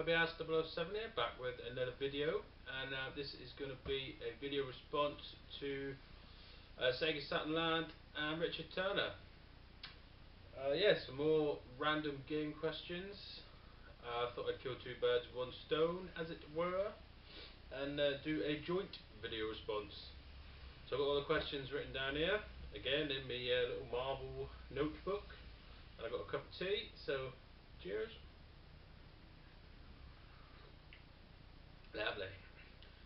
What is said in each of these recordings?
Pubbyhouse007 here, back with another video, and this is going to be a video response to Sega Saturn Land and Richard Turner. Some more random game questions. I thought I'd kill two birds with one stone, as it were, and do a joint video response. So I've got all the questions written down here, again in my little marble notebook, and I've got a cup of tea, so cheers. Lovely.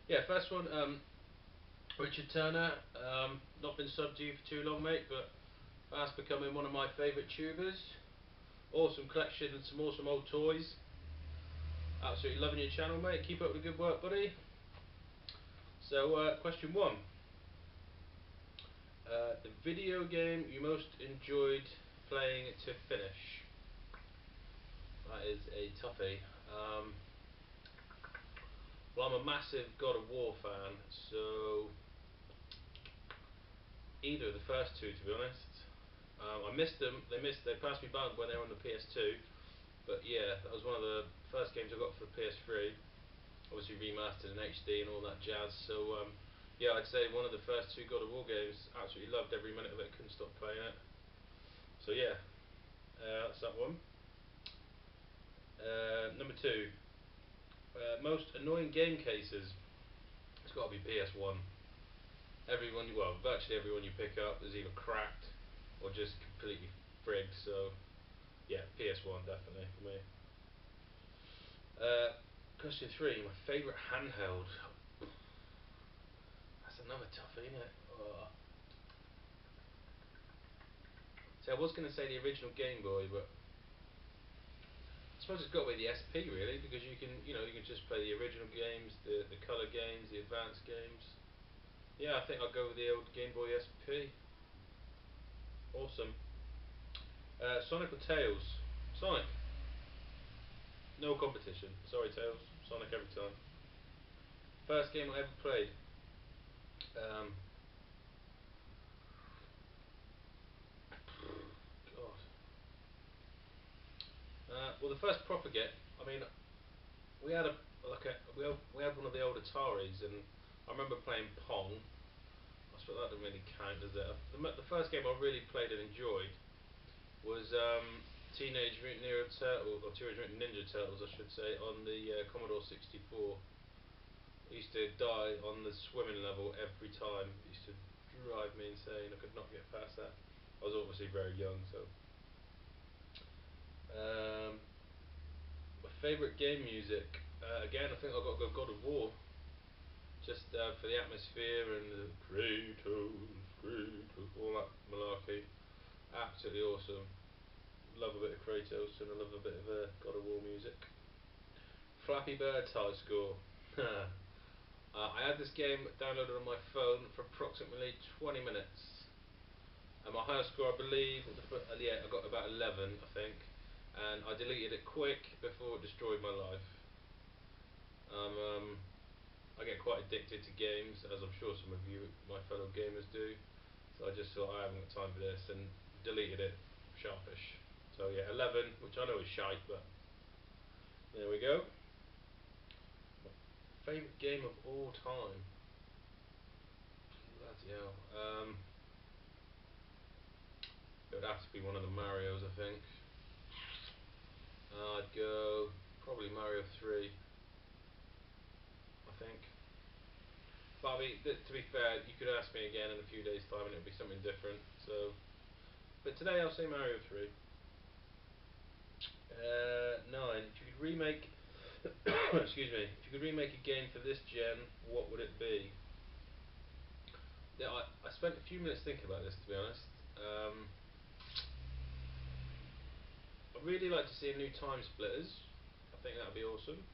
Yeah, first one, Richard Turner. Not been subbed to you for too long, mate, but fast becoming one of my favourite tubers. Awesome collection and some awesome old toys. Absolutely loving your channel, mate. Keep up the good work, buddy. So, question one. The video game you most enjoyed playing to finish. That is a toughie. Well, I'm a massive God of War fan, so either of the first two, to be honest. I missed them. They passed me by when they were on the PS2. But yeah, that was one of the first games I got for the PS3. Obviously remastered in HD and all that jazz. So yeah, I'd say one of the first two God of War games. Absolutely loved every minute of it. Couldn't stop playing it. So yeah, that's that one. Number two. Most annoying game cases. It's got to be PS1. Everyone, well, virtually everyone you pick up is either cracked or just completely frigged. So yeah, PS1 definitely for me. Question three. My favourite handheld. That's another toughie, isn't it? Oh. See, I was going to say the original Game Boy, but I suppose it's got to be the SP really, because you can just play the original games, the colour games, the advanced games. Yeah, I think I'll go with the old Game Boy SP. Awesome. Sonic or Tails? Sonic. No competition. Sorry, Tails. Sonic every time. First game I ever played. God. Well, the first proper get. I mean, we had we had one of the old Ataris, and I remember playing Pong. I suppose that doesn't really count, does it? The first game I really played and enjoyed was Teenage Mutant Ninja Turtles, or Teenage Mutant Ninja Turtles, I should say, on the Commodore 64. I used to die on the swimming level every time. It used to drive me insane. I could not get past that. I was obviously very young, so. My favourite game music. Again, I think I've got to go God of War. Just for the atmosphere and the Kratos, all that malarkey. Absolutely awesome. Love a bit of Kratos and I love a bit of God of War music. Flappy Bird's high score. I had this game downloaded on my phone for approximately 20 minutes. And my highest score, I believe, I got about 11, I think. And I deleted it quick before it destroyed my life. I get quite addicted to games, as I'm sure some of you, my fellow gamers, do. So I just thought I haven't got time for this and deleted it sharpish. So yeah, 11, which I know is shite, but there we go. Favourite game of all time? Bloody hell. It would have to be one of the Marios, I think. I'd go probably Mario 3, I think. But I mean, to be fair, you could ask me again in a few days' time and it would be something different. So, but today I'll say Mario 3. 9. If you could remake, excuse me, if you could remake a game for this gen, what would it be? Yeah, I spent a few minutes thinking about this, to be honest. I'd really like to see a new Time Splitters. I think that would be awesome.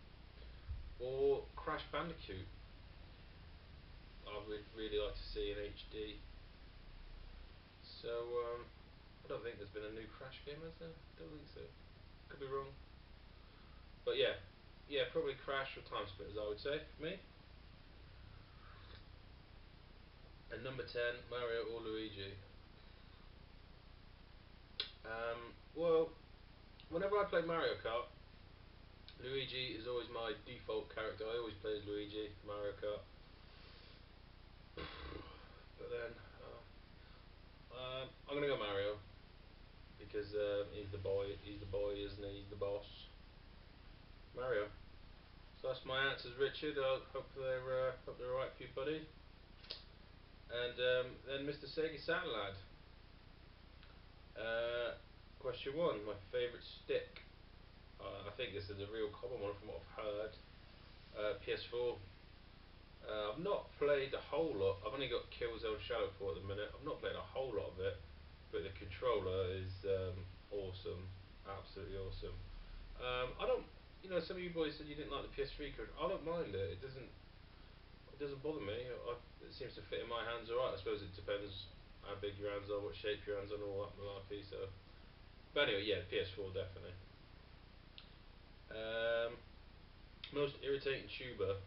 Or Crash Bandicoot. I would really like to see in HD. So, I don't think there's been a new Crash game, has there? Don't think so. Could be wrong. But yeah, probably Crash or Time Splitters, I would say, for me. And number 10, Mario or Luigi. Well, whenever I play Mario Kart, Luigi is always my default character. I always play as Luigi, Mario Kart. But then, I'm gonna go Mario because he's the boy. He's the boy, isn't he? He's the boss. Mario. So that's my answers, Richard. I hope they're alright for you, buddy. And then Mr. Sega Saturn lad. Question 1. My favourite stick. I think this is a real common one from what I've heard. PS4. I've not played a whole lot. I've only got Killzone Shadowfall at the minute. I've not played a whole lot of it, but the controller is awesome, absolutely awesome. I don't, some of you boys said you didn't like the PS3 controller. I don't mind it. It doesn't bother me. It seems to fit in my hands alright. I suppose it depends how big your hands are, what shape your hands are, and all that malarkey. So, but anyway, yeah, PS4 definitely. Most irritating tuber.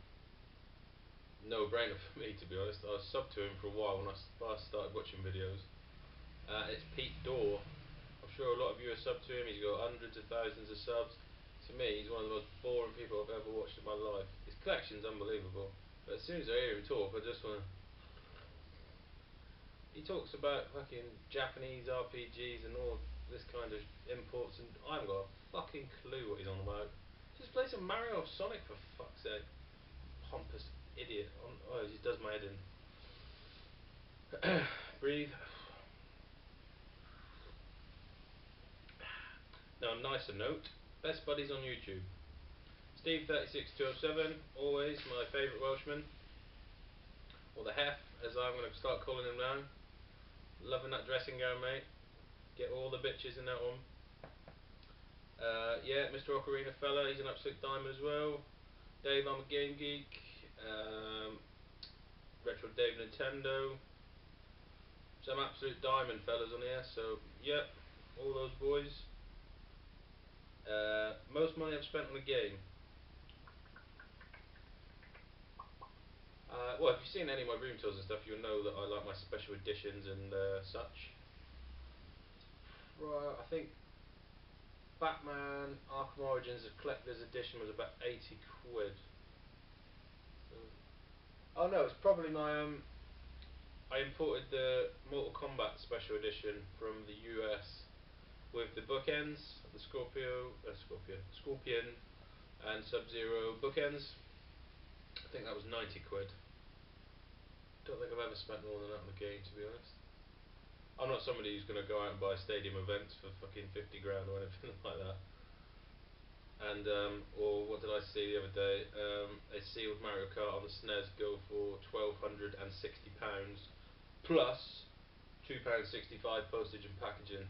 No brainer for me, to be honest. I subbed to him for a while when I first started watching videos. It's Pete Dorr. I'm sure a lot of you are subbed to him. He's got hundreds of thousands of subs. To me, he's one of the most boring people I've ever watched in my life. His collection's unbelievable, but as soon as I hear him talk, I just want to. He talks about fucking Japanese RPGs and all this kind of imports, and I haven't got a fucking clue what he's on about. Just play some Mario or Sonic for fuck's sake. Pompous idiot. Oh, he just does my head in. Breathe. Now, a nicer note. Best buddies on YouTube. Steve36207, always my favourite Welshman. Or the Hef, as I'm going to start calling him now. Loving that dressing gown, mate. Get all the bitches in that one. Yeah, Mr. Ocarina fella, he's an absolute diamond as well. Dave, I'm a Game Geek. Retro Dave Nintendo. Some absolute diamond fellas on here, so yep, all those boys. Most money I've spent on a game. Well, if you've seen any of my room tours and stuff, you'll know that I like my special editions and such. Right, I think Batman Arkham Origins, the collector's edition, was about 80 quid. Oh no, it's probably my I imported the Mortal Kombat special edition from the US with the bookends, the Scorpion and Sub-Zero bookends. I think that was 90 quid. Don't think I've ever spent more than that on the game, to be honest. I'm not somebody who's going to go out and buy stadium events for fucking 50 grand or anything like that. And, or what did I see the other day? A sealed Mario Kart on the SNES go for £1,260 plus £2.65 postage and packaging.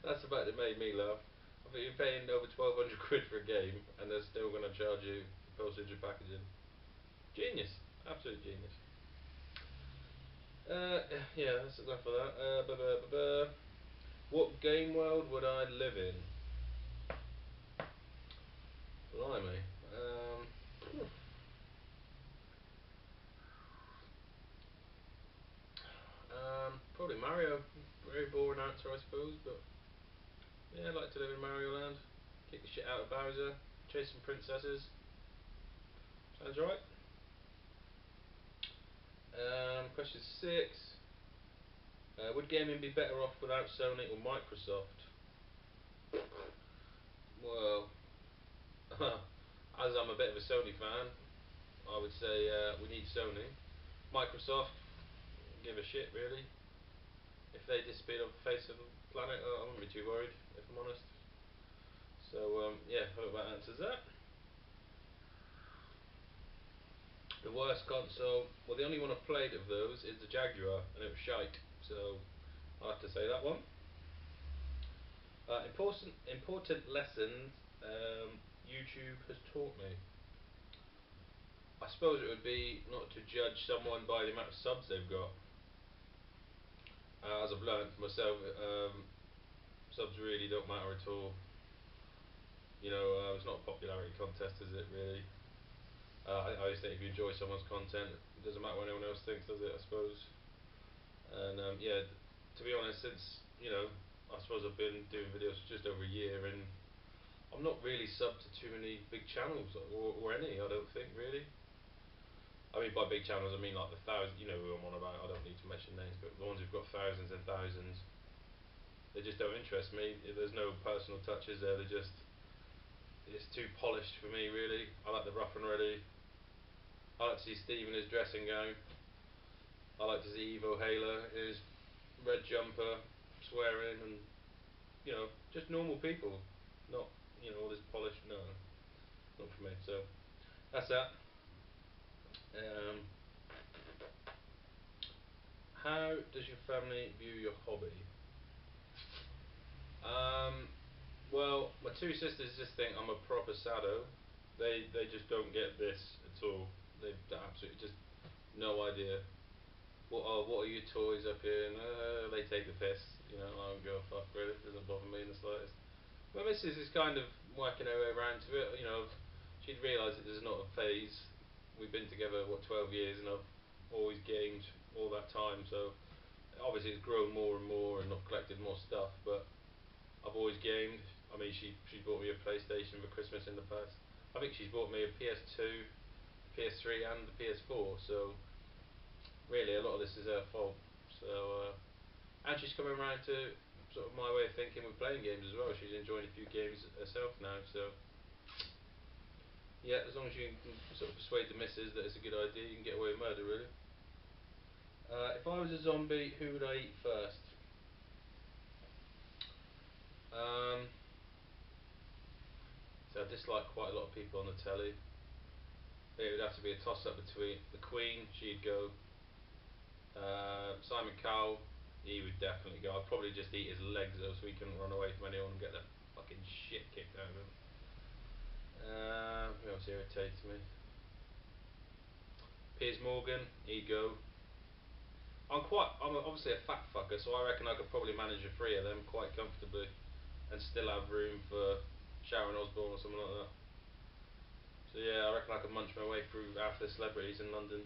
That's about it, made me laugh. I think you're paying over 1,200 quid for a game and they're still going to charge you postage and packaging. Genius, absolute genius. Yeah, that's enough of that. What game world would I live in? Blimey. Probably Mario. Very boring answer, I suppose, but yeah, I'd like to live in Mario Land. Kick the shit out of Bowser. Chase some princesses. Sounds right. Question 6. Would gaming be better off without Sony or Microsoft? Well, as I'm a bit of a Sony fan, I would say we need Sony. Microsoft, give a shit really. If they disappeared off the face of the planet, I wouldn't be too worried, if I'm honest. So yeah, I hope that answers that. The worst console, well, the only one I've played of those is the Jaguar, and it was shite. So I'll have to say that one. Important lessons YouTube has taught me. I suppose it would be not to judge someone by the amount of subs they've got. As I've learned for myself, subs really don't matter at all. It's not a popularity contest, is it really? I always think if you enjoy someone's content, it doesn't matter what anyone else thinks, does it, I suppose. And yeah, to be honest, since, I suppose I've been doing videos for just over a year, and I'm not really subbed to too many big channels or any. I don't think really. I mean, by big channels, I mean like the thousands. You know who I'm on about. I don't need to mention names, but the ones who've got thousands and thousands, they just don't interest me. There's no personal touches there. It's too polished for me, really. I like the rough and ready. I like to see Steve in his dressing gown. I like to see Evo Halo in his red jumper, swearing, and just normal people. Not all this polished. No, not for me. So that's that. Um, how does your family view your hobby? Um, well, my two sisters just think I'm a proper sado. They just don't get this at all. They've absolutely just no idea. What are your toys up here? And they take the piss. I don't give a fuck really. It doesn't bother me in the slightest. My missus is kind of working her way around to it. She'd realised it is not a phase. We've been together 12 years, and I've always gamed all that time. So obviously it's grown more and more, and I've collected more stuff. But I've always gamed. I mean, she bought me a PlayStation for Christmas in the past. I think she's bought me a PS2, PS3, and the PS4. So really, a lot of this is her fault. So and she's coming around to sort of my way of thinking with playing games as well. She's enjoying a few games herself now. So yeah, as long as you can sort of persuade the missus that it's a good idea, you can get away with murder, really. If I was a zombie, who would I eat first? Um, so I dislike quite a lot of people on the telly. It would have to be a toss-up between the Queen. She'd go. Simon Cowell, he would definitely go. I'd probably just eat his legs though, so he couldn't run away from anyone and get the fucking shit kicked out of him. Who else irritates me? Piers Morgan, he'd go. I'm obviously a fat fucker, so I reckon I could probably manage the three of them quite comfortably, and still have room for Sharon Osbourne or something like that. So yeah, I reckon I could munch my way through half the celebrities in London.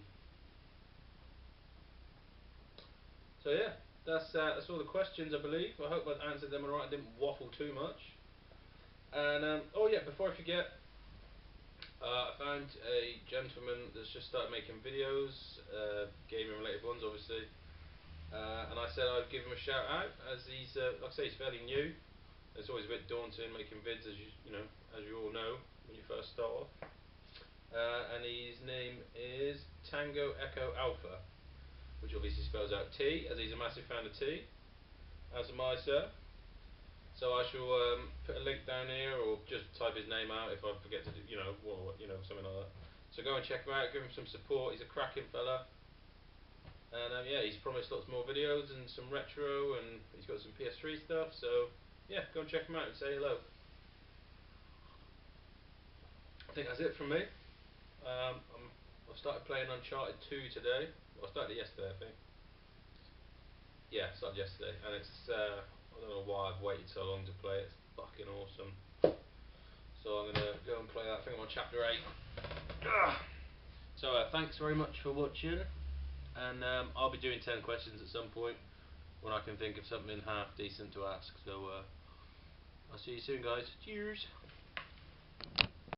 So yeah, that's all the questions, I believe. I hope I answered them alright. I didn't waffle too much. And oh yeah, before I forget, I found a gentleman that's just started making videos, gaming related ones, obviously. And I said I'd give him a shout out, as he's like I say, he's fairly new. It's always a bit daunting making vids, as as you all know when you first start off. And his name is Tango Echo Alpha, which obviously spells out T, as he's a massive fan of tea, as am I, sir. So I shall put a link down here, or just type his name out if I forget to do, something like that. So go and check him out, give him some support. He's a cracking fella, and yeah, he's promised lots more videos and some retro, and he's got some PS3 stuff. So yeah, go and check him out and say hello. I think that's it from me. I've started playing Uncharted 2 today. Well, I started it yesterday, I think. Yeah, I started yesterday, and I don't know why I've waited so long to play it. It's fucking awesome. So I'm gonna go and play that. I think I'm on chapter 8. Ugh. So thanks very much for watching, and I'll be doing 10 questions at some point when I can think of something half decent to ask. So I'll see you soon, guys. Cheers.